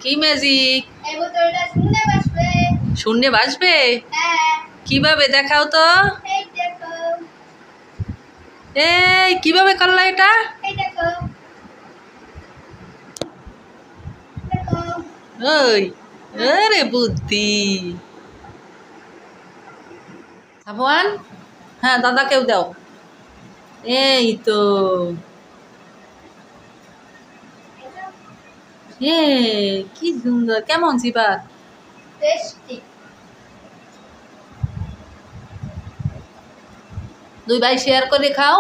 কি ম্যাজিক? শূন্যে ভাসবে? কিভাবে দেখাও তো? এই কিভাবে করলা এটা? ওই আরে বুদ্ধি। সাবওয়ান, হ্যাঁ দাদাকেও দাও। এই তো কি সুন্দর, কেমন সিফাত? দুই ভাই শেয়ার করে খাও,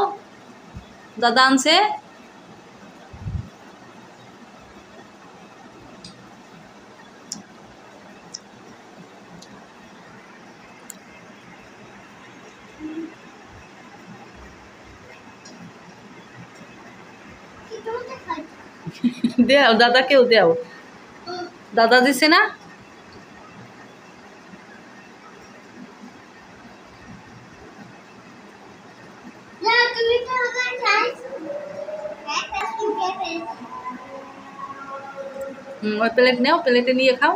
দাদা আনছে। দেও দাদাকেও দেও, দাদা দিছে না? ওই প্লেট নেও, প্লেটে নিয়ে খাও।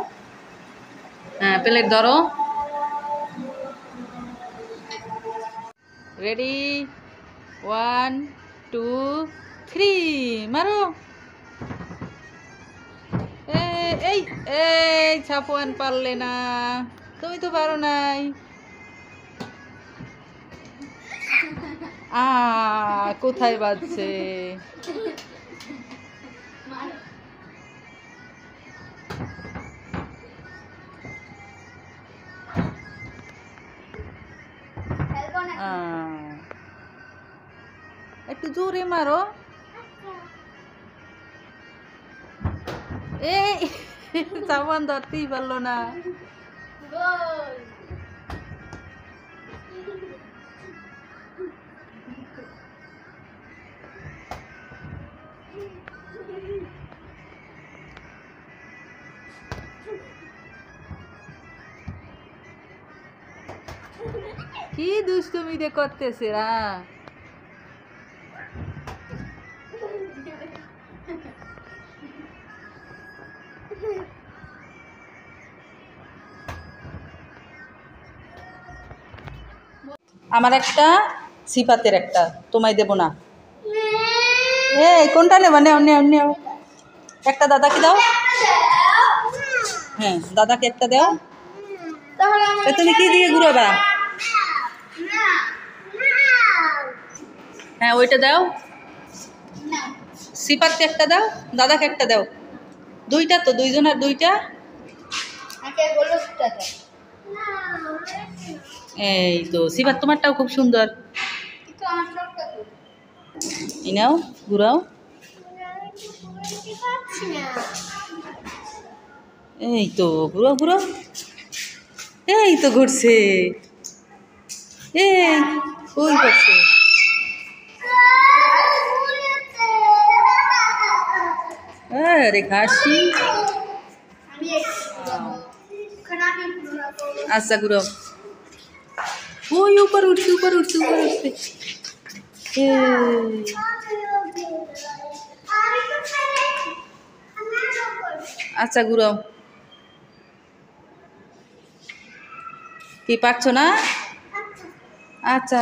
হ্যাঁ প্লেট ধরো। রেডি, 1 2 3 মারো। এই এই সাফওয়ান পারলে না, তুমি তো পারো নাই। কোথায় বাজছে? একটু জোরে মারো। এই সাবান ধরতেই পারলো না। কি দুষ্টুমি রে করতেছে রা। আমার একটা, সিফাতের একটা, তোমায় দেব না। এই কোনটা নেবা? নেও নেও নেও, একটা দাদাকে দাও। হ্যাঁ দাদাকে একটা দাও। তুমি কি দিয়ে ঘুরাবা? হ্যাঁ ওইটা দাও। সিফাতকে একটা দাও, দাদাকে একটা দাও। দুইটা তো, দুইজনের দুইটা। এই তো সিফাত তোমারটাও খুব সুন্দর। এই নাও ঘুরাও। এই তো ঘুরাও ঘুরাও। এই তো ঘুরছে। এই ওই করছে। আরে ঘাসি। আচ্ছা ঘুরাও। ওই উপর উঠছে, উপর উঠছে, উপর উঠছে। আচ্ছা ঘুরাও। কি পারছো না? আচ্ছা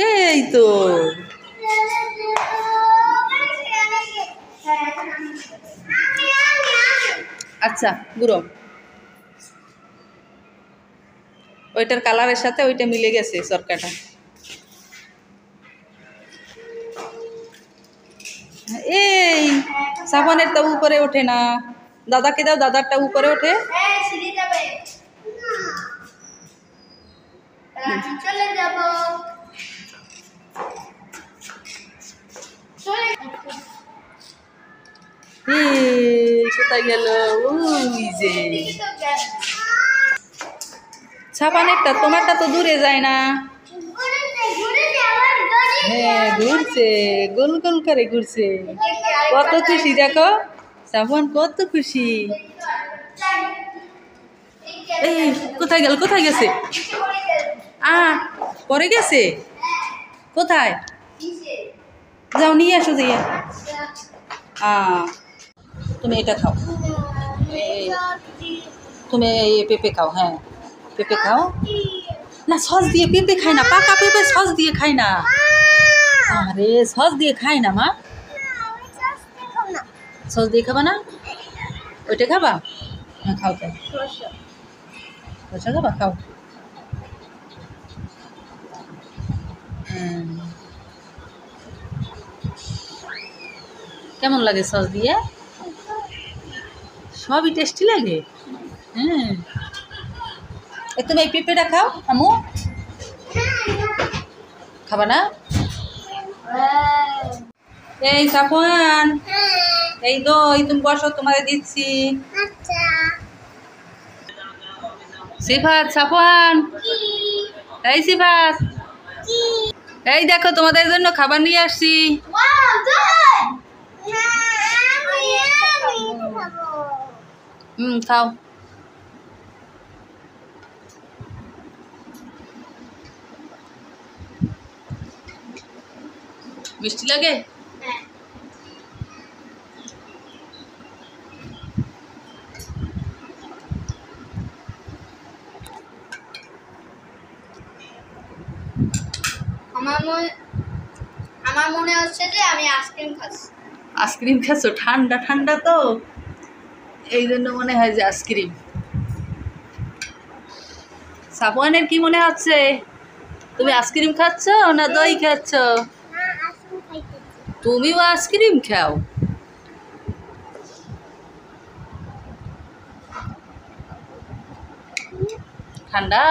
এই তো। আচ্ছা ঘুরাও। ওইটার কালারের সাথে ওইটা মিলে গেছে সরকাটা। এই সাবানেরটা উপরে ওঠে না, দাদাকে দাও, দাদারটা উপরে ওঠে। কোথায় গেল? ওই যে সাবানেরটা, তোমারটা তো দূরে যায় না। হ্যাঁ ঘুরছে, গোল গোল করে ঘুরছে। কত খুশি দেখো, সাবান কত খুশি। এই কোথায় গেল? কোথায় গেছে? পরে গেছে কোথায়? যাও নিয়ে আসো দিয়ে। তুমি এটা খাও, তুমি এই পেঁপে খাও। হ্যাঁ পেঁপে খাও না, সস দিয়ে পেঁপে খাই না, পাকা পেঁপে সস দিয়ে খাই না। আরে সস দিয়ে খাই না মা। সস দিয়ে খাবা না? ওইটা খাবা? হ্যাঁ খাও তাই। শসা খাবা? খাও। কেমন লাগে সস দিয়ে? সবই টেস্টি লাগে। তুমি এই পেঁপেটা খাও আমু। খাবা না? এই সাফওয়ান, এই তুমি বসো, তোমারে দিচ্ছি। সিফাত, সাফওয়ান, এই সিফাত, এই দেখো তোমাদের জন্য খাবার নিয়ে আসছি। খাও। মিষ্টি লাগে? আমার মনে হচ্ছে যে আমি আইসক্রিম খাচ্ছি। আইসক্রিম খাচ্ছো? ঠান্ডা ঠান্ডা তো, এই জন্য মনে হয় যে আইসক্রিম। সাফওয়ানের কি মনে হচ্ছে? তুমি আইসক্রিম খাচ্ছ না দই খাচ্ছ? তুমিও আইসক্রিম খাও? ঠান্ডা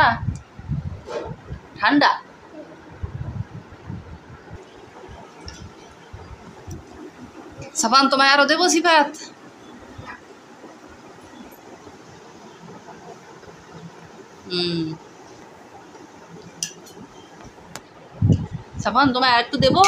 ঠান্ডা। সাফওয়ান তোমায় আরো দেবো সিফাত? সাফওয়ান তোমায় আর একটু দেবো?